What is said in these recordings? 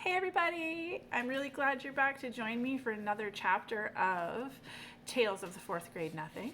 Hey everybody! I'm really glad you're back to join me for another chapter of Tales of the Fourth Grade Nothing.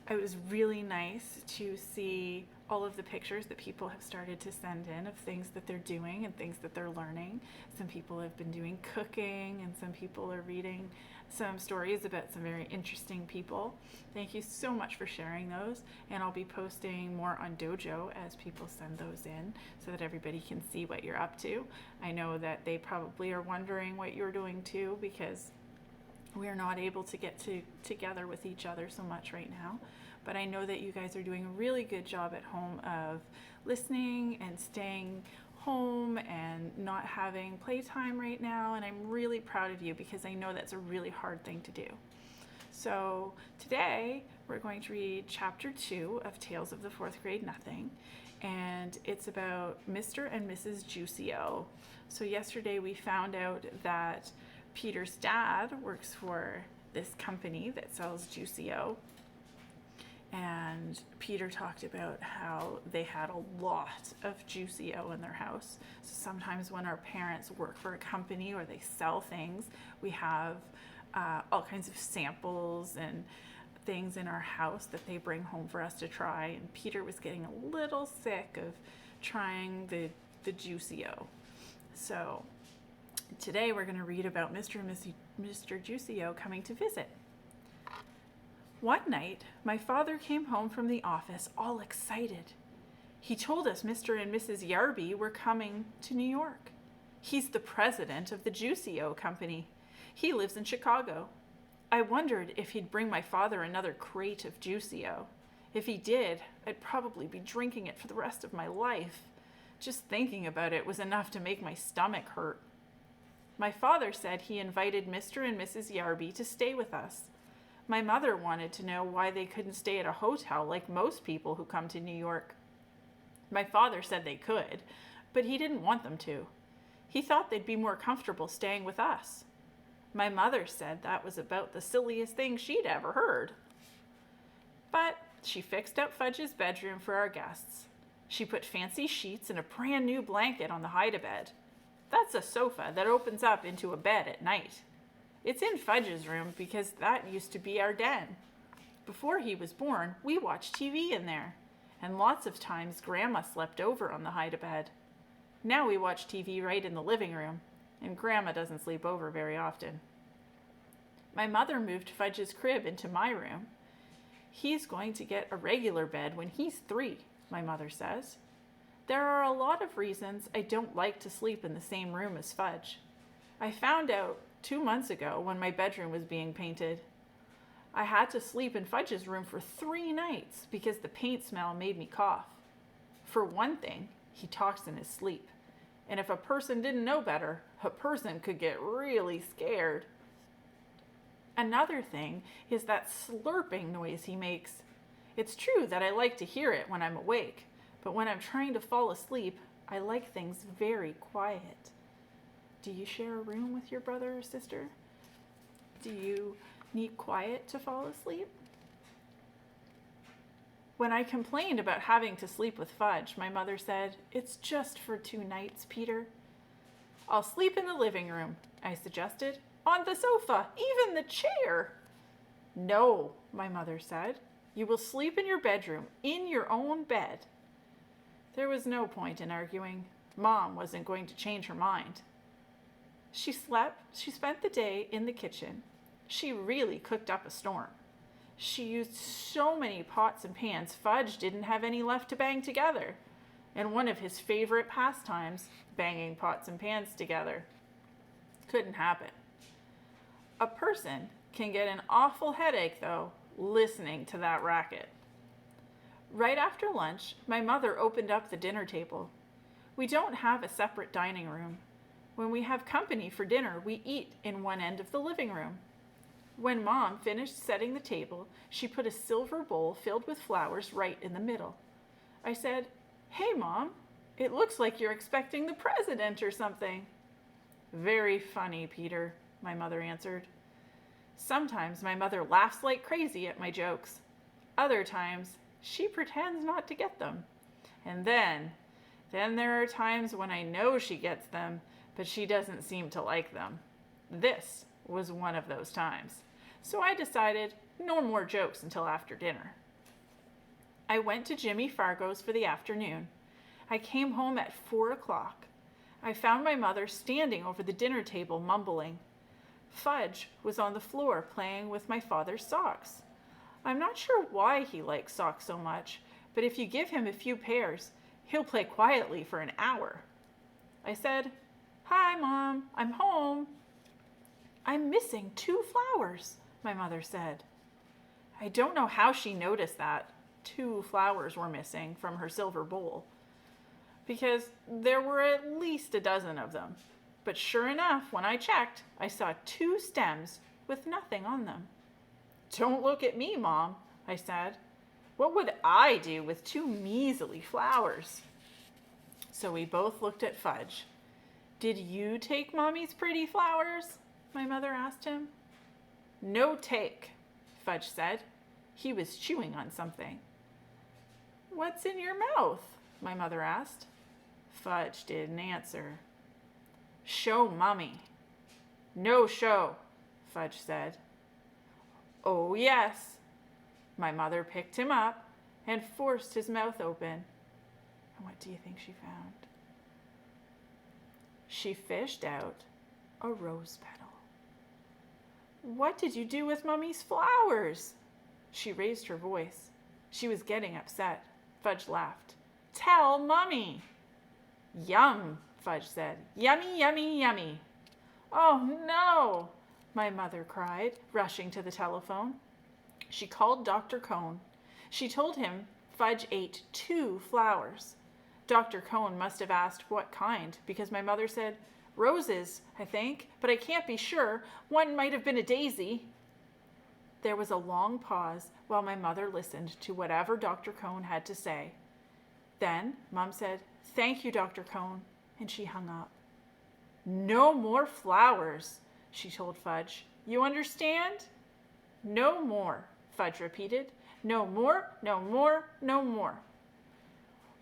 It was really nice to see all of the pictures that people have started to send in of things that they're doing and things that they're learning. Some people have been doing cooking and some people are reading some stories about some very interesting people. Thank you so much for sharing those, and I'll be posting more on Dojo as people send those in so that everybody can see what you're up to. I know that they probably are wondering what you're doing too, because we're not able to get together with each other so much right now. But I know that you guys are doing a really good job at home of listening and staying home and not having playtime right now, and I'm really proud of you because I know that's a really hard thing to do. So today we're going to read chapter 2 of Tales of the Fourth Grade Nothing, and it's about Mr. and Mrs. Juicy-O. So yesterday we found out that Peter's dad works for this company that sells Juicy-O, and Peter talked about how they had a lot of Juicy-O in their house. So sometimes when our parents work for a company or they sell things, we have all kinds of samples and things in our house that they bring home for us to try. And Peter was getting a little sick of trying the Juicy-O. So today we're going to read about Mr. and Mr. Juicy-O coming to visit. One night, my father came home from the office all excited. He told us Mr. and Mrs. Yarby were coming to New York. He's the president of the Juicy-O company. He lives in Chicago. I wondered if he'd bring my father another crate of Juicy-O. If he did, I'd probably be drinking it for the rest of my life. Just thinking about it was enough to make my stomach hurt. My father said he invited Mr. and Mrs. Yarby to stay with us. My mother wanted to know why they couldn't stay at a hotel like most people who come to New York. My father said they could, but he didn't want them to. He thought they'd be more comfortable staying with us. My mother said that was about the silliest thing she'd ever heard. But she fixed up Fudge's bedroom for our guests. She put fancy sheets and a brand new blanket on the hide-a-bed. That's a sofa that opens up into a bed at night. It's in Fudge's room because that used to be our den. Before he was born, we watched TV in there, and lots of times Grandma slept over on the hide-a-bed. Now we watch TV right in the living room, and Grandma doesn't sleep over very often. My mother moved Fudge's crib into my room. He's going to get a regular bed when he's 3, my mother says. There are a lot of reasons I don't like to sleep in the same room as Fudge. I found out 2 months ago when my bedroom was being painted. I had to sleep in Fudge's room for 3 nights because the paint smell made me cough. For one thing, he talks in his sleep. And if a person didn't know better, a person could get really scared. Another thing is that slurping noise he makes. It's true that I like to hear it when I'm awake, but when I'm trying to fall asleep, I like things very quiet. Do you share a room with your brother or sister? Do you need quiet to fall asleep? When I complained about having to sleep with Fudge, my mother said, "It's just for 2 nights, Peter." "I'll sleep in the living room," I suggested. "On the sofa, even the chair." "No," my mother said. "You will sleep in your bedroom, in your own bed." There was no point in arguing. Mom wasn't going to change her mind. She spent the day in the kitchen. She really cooked up a storm. She used so many pots and pans, Fudge didn't have any left to bang together. And one of his favorite pastimes, banging pots and pans together, couldn't happen. A person can get an awful headache, though, listening to that racket. Right after lunch, my mother opened up the dinner table. We don't have a separate dining room. When we have company for dinner, we eat in one end of the living room. When Mom finished setting the table, she put a silver bowl filled with flowers right in the middle. I said, "Hey, Mom, it looks like you're expecting the president or something." "Very funny, Peter," my mother answered. Sometimes my mother laughs like crazy at my jokes. Other times, she pretends not to get them. And then Then there are times when I know she gets them, but she doesn't seem to like them. This was one of those times. So I decided no more jokes until after dinner. I went to Jimmy Fargo's for the afternoon. I came home at 4 o'clock. I found my mother standing over the dinner table mumbling. Fudge was on the floor playing with my father's socks. I'm not sure why he likes socks so much, but if you give him a few pairs, he'll play quietly for an hour. I said, "Hi, Mom, I'm home." "I'm missing 2 flowers," my mother said. I don't know how she noticed that 2 flowers were missing from her silver bowl, because there were at least a dozen of them. But sure enough, when I checked, I saw 2 stems with nothing on them. "Don't look at me, Mom," I said. "What would I do with 2 measly flowers?" So we both looked at Fudge. "Did you take Mommy's pretty flowers?" my mother asked him. "No take," Fudge said. He was chewing on something. "What's in your mouth?" my mother asked. Fudge didn't answer. "Show Mommy." "No show," Fudge said. "Oh, yes." My mother picked him up and forced his mouth open. And what do you think she found? She fished out a rose petal. "What did you do with Mummy's flowers?" She raised her voice. She was getting upset. Fudge laughed. "Tell Mummy." "Yum," Fudge said. "Yummy, yummy, yummy." "Oh, no," my mother cried, rushing to the telephone. She called Dr. Cone. She told him Fudge ate 2 flowers. Dr. Cone must have asked what kind, because my mother said, "Roses, I think, but I can't be sure. One might have been a daisy." There was a long pause while my mother listened to whatever Dr. Cone had to say. Then Mom said, "Thank you, Dr. Cone," and she hung up. "No more flowers," she told Fudge. "You understand?" "No more," Fudge repeated. "No more, no more, no more."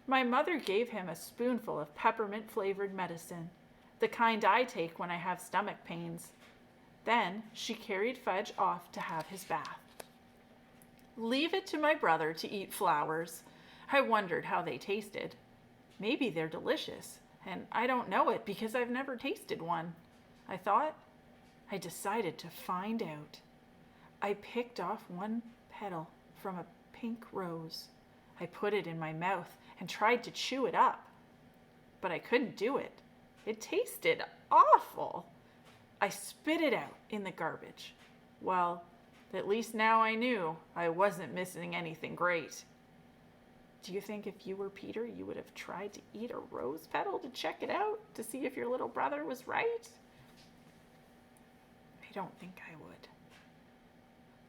My mother gave him a spoonful of peppermint-flavored medicine, the kind I take when I have stomach pains. Then she carried Fudge off to have his bath. Leave it to my brother to eat flowers. I wondered how they tasted. Maybe they're delicious, and I don't know it because I've never tasted one. I thought. I decided to find out. I picked off one petal from a pink rose. I put it in my mouth and tried to chew it up, but I couldn't do it. It tasted awful. I spit it out in the garbage. Well, at least now I knew I wasn't missing anything great. Do you think if you were Peter, you would have tried to eat a rose petal to check it out, to see if your little brother was right? I don't think I would.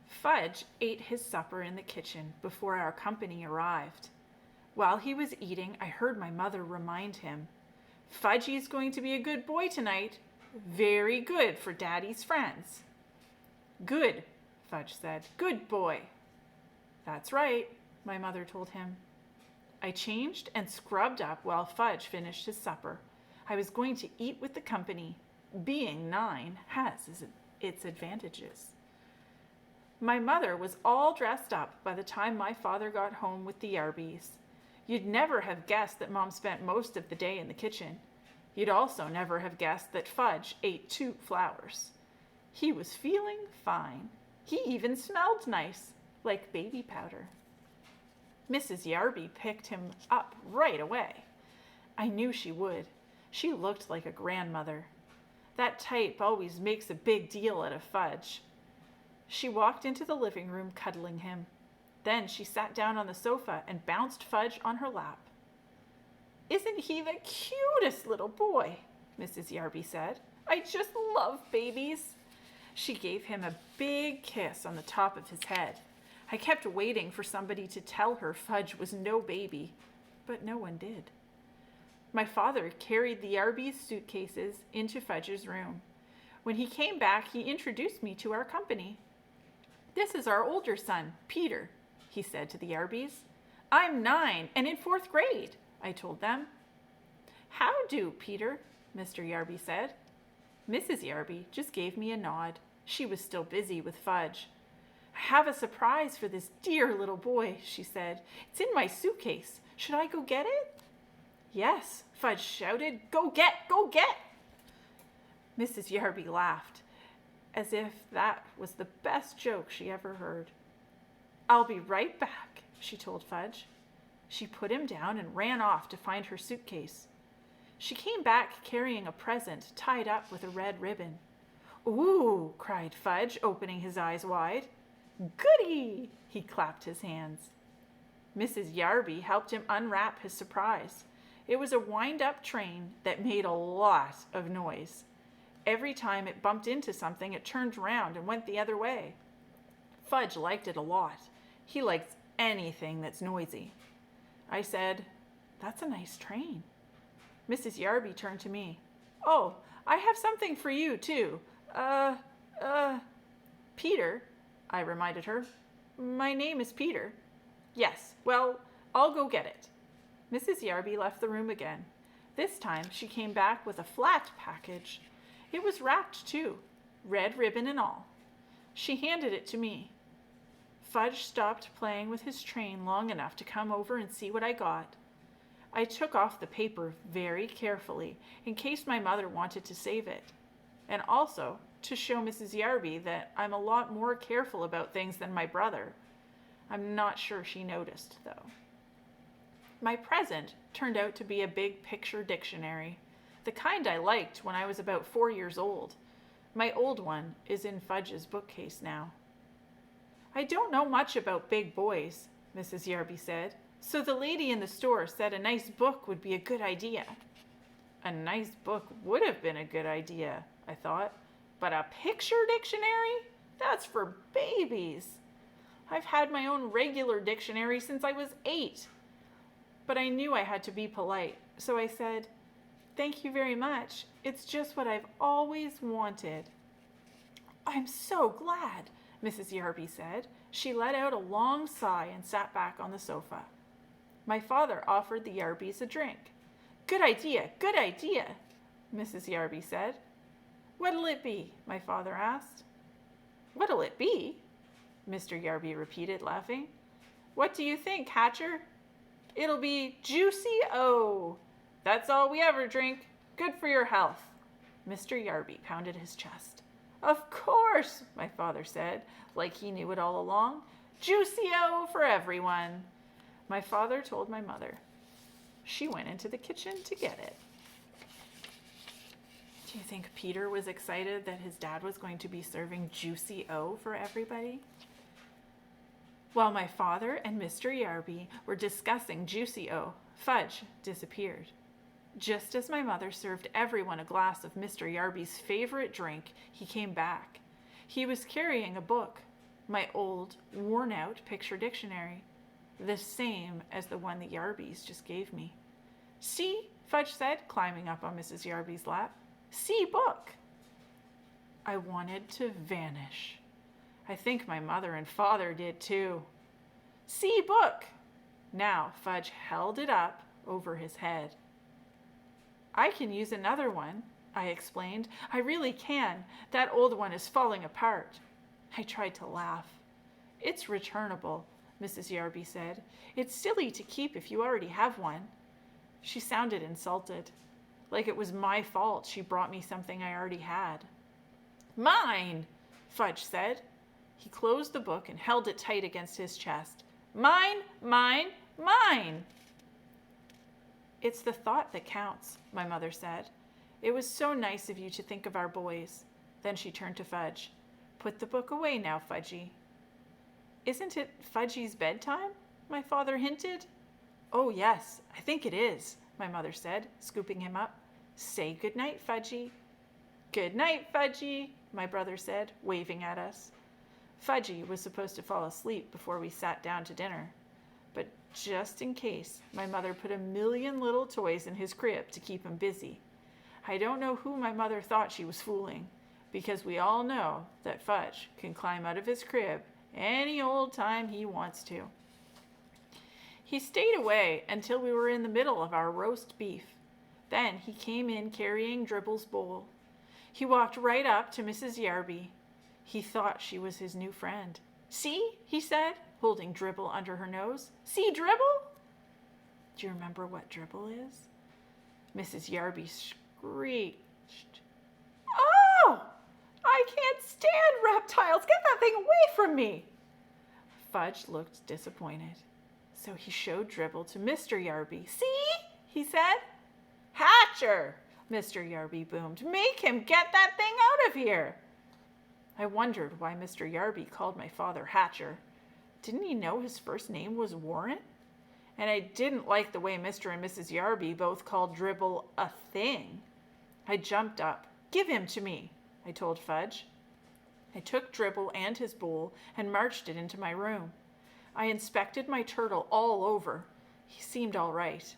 Fudge ate his supper in the kitchen before our company arrived. While he was eating, I heard my mother remind him, "Fudgy's going to be a good boy tonight. Very good for Daddy's friends." "Good," Fudge said. "Good boy." "That's right," my mother told him. I changed and scrubbed up while Fudge finished his supper. I was going to eat with the company. Being 9 has its advantages. My mother was all dressed up by the time my father got home with the Yarbys. You'd never have guessed that Mom spent most of the day in the kitchen. You'd also never have guessed that Fudge ate 2 flowers. He was feeling fine. He even smelled nice, like baby powder. Mrs. Yarby picked him up right away. I knew she would. She looked like a grandmother. That type always makes a big deal out of Fudge. She walked into the living room cuddling him. Then she sat down on the sofa and bounced Fudge on her lap. "Isn't he the cutest little boy?" Mrs. Yarby said. "I just love babies." She gave him a big kiss on the top of his head. I kept waiting for somebody to tell her Fudge was no baby, but no one did. My father carried the Yarby's suitcases into Fudge's room. When he came back, he introduced me to our company. "This is our older son, Peter," he said to the Yarbys. "I'm 9 and in 4th grade," I told them. "How do, Peter?" Mr. Yarby said. Mrs. Yarby just gave me a nod. She was still busy with Fudge. "I have a surprise for this dear little boy," she said. "It's in my suitcase. Should I go get it?" "Yes," Fudge shouted. "Go get! Go get!" Mrs. Yarby laughed, as if that was the best joke she ever heard. "I'll be right back," she told Fudge. She put him down and ran off to find her suitcase. She came back carrying a present tied up with a red ribbon. "Ooh!" cried Fudge, opening his eyes wide. "Goody!" He clapped his hands. Mrs. Yarby helped him unwrap his surprise. It was a wind-up train that made a lot of noise. Every time it bumped into something, it turned around and went the other way. Fudge liked it a lot. He likes anything that's noisy. I said, "That's a nice train." Mrs. Yarby turned to me. "Oh, I have something for you, too. Peter," I reminded her. "My name is Peter." "Yes, well, I'll go get it." Mrs. Yarby left the room again. This time she came back with a flat package. It was wrapped, too, red ribbon and all. She handed it to me. Fudge stopped playing with his train long enough to come over and see what I got. I took off the paper very carefully in case my mother wanted to save it, and also to show Mrs. Yarby that I'm a lot more careful about things than my brother. I'm not sure she noticed, though. My present turned out to be a big picture dictionary, the kind I liked when I was about 4 years old. My old one is in Fudge's bookcase now. "I don't know much about big boys," Mrs. Yarby said, "so the lady in the store said a nice book would be a good idea." A nice book would have been a good idea, I thought, but a picture dictionary? That's for babies. I've had my own regular dictionary since I was 8. But I knew I had to be polite, so I said, "Thank you very much. It's just what I've always wanted." "I'm so glad," Mrs. Yarby said. She let out a long sigh and sat back on the sofa. My father offered the Yarbys a drink. "Good idea, good idea," Mrs. Yarby said. "What'll it be?" my father asked. "What'll it be?" Mr. Yarby repeated, laughing. "What do you think, Hatcher?" "It'll be Juicy O. That's all we ever drink. Good for your health." Mr. Yarby pounded his chest. "Of course," my father said, like he knew it all along. "Juicy O for everyone." My father told my mother. She went into the kitchen to get it. Do you think Peter was excited that his dad was going to be serving Juicy O for everybody? While my father and Mr. Yarby were discussing Juicy O, Fudge disappeared. Just as my mother served everyone a glass of Mr. Yarby's favorite drink, he came back. He was carrying a book, my old, worn-out picture dictionary, the same as the one the Yarbys just gave me. "See," Fudge said, climbing up on Mrs. Yarby's lap. "See book." I wanted to vanish. I think my mother and father did too. "See book." Now Fudge held it up over his head. "I can use another one," I explained. "I really can. That old one is falling apart." I tried to laugh. "It's returnable," Mrs. Yarby said. "It's silly to keep if you already have one." She sounded insulted, like it was my fault she brought me something I already had. "Mine," Fudge said. He closed the book and held it tight against his chest. "Mine, mine, mine." "It's the thought that counts," my mother said. "It was so nice of you to think of our boys." Then she turned to Fudge. "Put the book away now, Fudgy." "Isn't it Fudgy's bedtime?" my father hinted. "Oh, yes, I think it is," my mother said, scooping him up. "Say good night, Fudgy." "Good night, Fudgy," my brother said, waving at us. Fudgy was supposed to fall asleep before we sat down to dinner. But just in case, my mother put a million little toys in his crib to keep him busy. I don't know who my mother thought she was fooling, because we all know that Fudge can climb out of his crib any old time he wants to. He stayed away until we were in the middle of our roast beef. Then he came in carrying Dribble's bowl. He walked right up to Mrs. Yarby. He thought she was his new friend. "See," he said, holding Dribble under her nose. "See, Dribble?" Do you remember what Dribble is? Mrs. Yarby screeched. "Oh, I can't stand reptiles. Get that thing away from me." Fudge looked disappointed. So he showed Dribble to Mr. Yarby. "See?" he said. "Hatcher!" Mr. Yarby boomed. "Make him get that thing out of here." I wondered why Mr. Yarby called my father Hatcher. Didn't he know his first name was Warren? And I didn't like the way Mr. and Mrs. Yarby both called Dribble a thing. I jumped up. "Give him to me," I told Fudge. I took Dribble and his bowl and marched it into my room. I inspected my turtle all over. He seemed all right.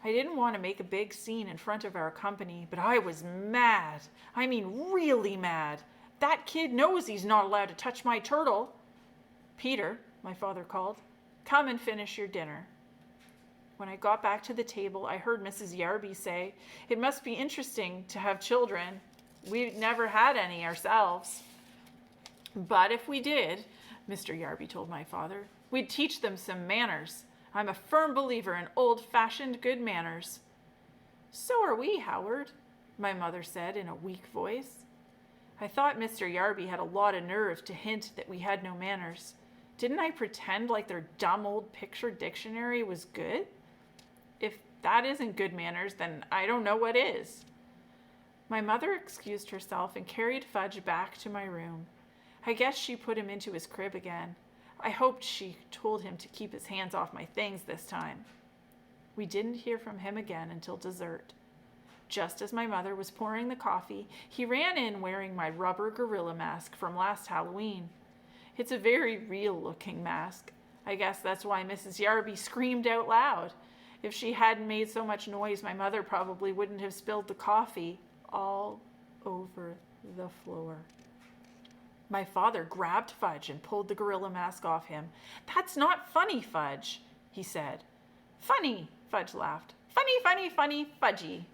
I didn't want to make a big scene in front of our company, but I was mad. I mean, really mad. That kid knows he's not allowed to touch my turtle. "Peter," my father called, "come and finish your dinner." When I got back to the table, I heard Mrs. Yarby say, "It must be interesting to have children. We've never had any ourselves." "But if we did," Mr. Yarby told my father, "we'd teach them some manners. I'm a firm believer in old-fashioned good manners." "So are we, Howard," my mother said in a weak voice. I thought Mr. Yarby had a lot of nerve to hint that we had no manners. Didn't I pretend like their dumb old picture dictionary was good? If that isn't good manners, then I don't know what is. My mother excused herself and carried Fudge back to my room. I guess she put him into his crib again. I hoped she told him to keep his hands off my things this time. We didn't hear from him again until dessert. Just as my mother was pouring the coffee, he ran in wearing my rubber gorilla mask from last Halloween. It's a very real-looking mask. I guess that's why Mrs. Yarby screamed out loud. If she hadn't made so much noise, my mother probably wouldn't have spilled the coffee all over the floor. My father grabbed Fudge and pulled the gorilla mask off him. "That's not funny, Fudge," he said. "Funny," Fudge laughed. "Funny, funny, funny, Fudgy."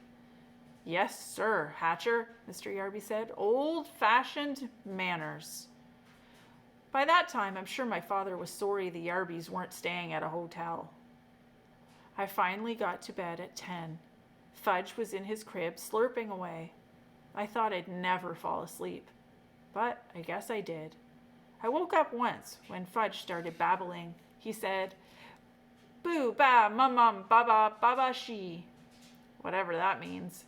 "Yes, sir, Hatcher," Mr. Yarby said. "Old-fashioned manners." By that time, I'm sure my father was sorry the Yarbys weren't staying at a hotel. I finally got to bed at 10. Fudge was in his crib, slurping away. I thought I'd never fall asleep, but I guess I did. I woke up once when Fudge started babbling. He said, "Boo, ba, mum, baba, baba, she," whatever that means.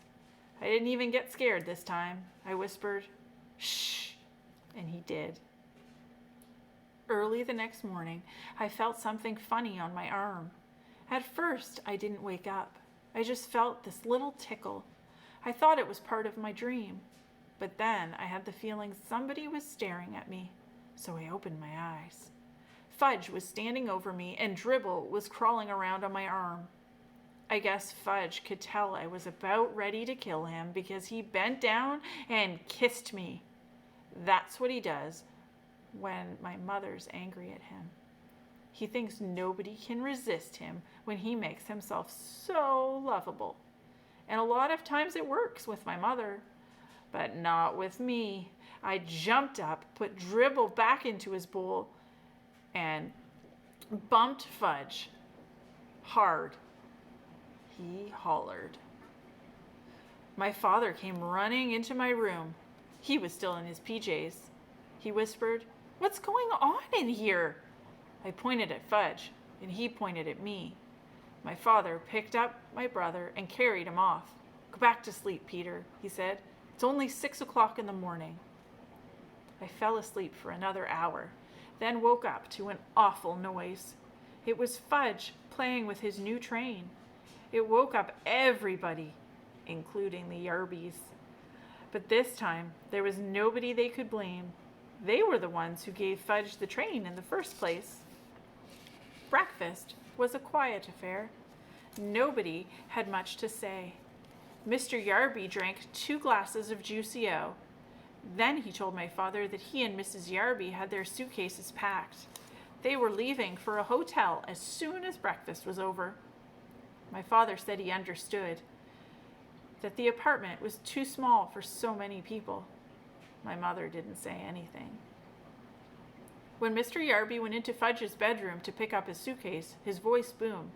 I didn't even get scared this time. I whispered, "Shh," and he did. Early the next morning, I felt something funny on my arm. At first, I didn't wake up. I just felt this little tickle. I thought it was part of my dream. But then I had the feeling somebody was staring at me, so I opened my eyes. Fudge was standing over me, and Dribble was crawling around on my arm. I guess Fudge could tell I was about ready to kill him because he bent down and kissed me. That's what he does when my mother's angry at him. He thinks nobody can resist him when he makes himself so lovable. And a lot of times it works with my mother, but not with me. I jumped up, put Dribble back into his bowl, and bumped Fudge hard. He hollered. My father came running into my room. He was still in his PJs. He whispered, "What's going on in here?" I pointed at Fudge, and he pointed at me. My father picked up my brother and carried him off. "Go back to sleep, Peter," he said. "It's only 6 o'clock in the morning." I fell asleep for another hour, then woke up to an awful noise. It was Fudge playing with his new train. It woke up everybody, including the Yarbys. But this time, there was nobody they could blame. They were the ones who gave Fudge the train in the first place. Breakfast was a quiet affair. Nobody had much to say. Mr. Yarby drank 2 glasses of Juicy O. Then he told my father that he and Mrs. Yarby had their suitcases packed. They were leaving for a hotel as soon as breakfast was over. My father said he understood. that the apartment was too small for so many people. My mother didn't say anything. When Mr. Yarby went into Fudge's bedroom to pick up his suitcase, his voice boomed.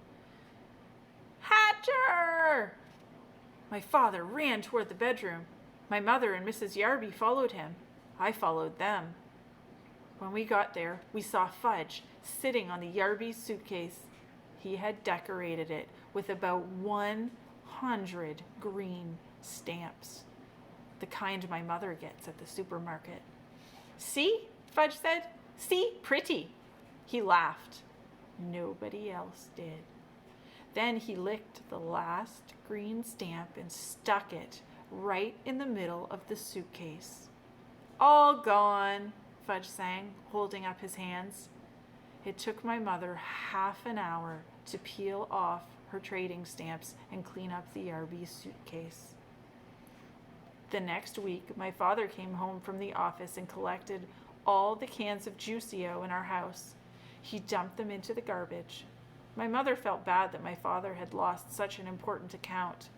Hatcher! My father ran toward the bedroom. My mother and Mrs. Yarby followed him. I followed them. When we got there, we saw Fudge sitting on the Yarby suitcase. He had decorated it with about 100 green stamps, the kind my mother gets at the supermarket. See, Fudge said. See, pretty. He laughed. Nobody else did. Then he licked the last green stamp and stuck it right in the middle of the suitcase. All gone, Fudge sang, holding up his hands. It took my mother half an hour to peel off her trading stamps and clean up the Yarby suitcase. The next week, my father came home from the office and collected all the cans of Juicio in our house. He dumped them into the garbage. My mother felt bad that my father had lost such an important account,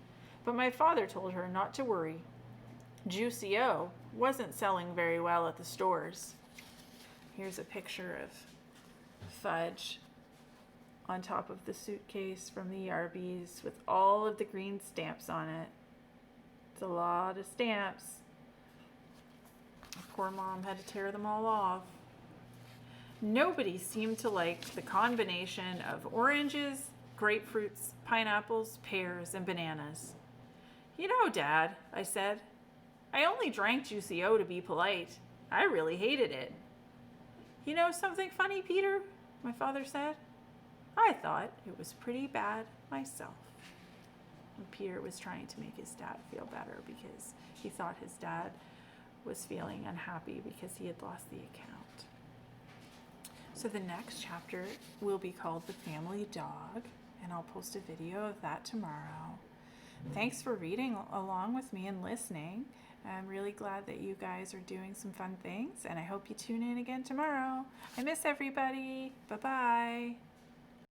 but my father told her not to worry. Juicio wasn't selling very well at the stores. Here's a picture of Fudge on top of the suitcase from the Yarbys with all of the green stamps on it. It's a lot of stamps. Poor mom had to tear them all off. Nobody seemed to like the combination of oranges, grapefruits, pineapples, pears, and bananas. You know, Dad, I said, I only drank Juicio to be polite. I really hated it. You know something funny, Peter? My father said. I thought it was pretty bad myself. And Peter was trying to make his dad feel better because he thought his dad was feeling unhappy because he had lost the account. So the next chapter will be called The Family Dog, and I'll post a video of that tomorrow. Thanks for reading along with me and listening. I'm really glad that you guys are doing some fun things, and I hope you tune in again tomorrow. I miss everybody. Bye-bye.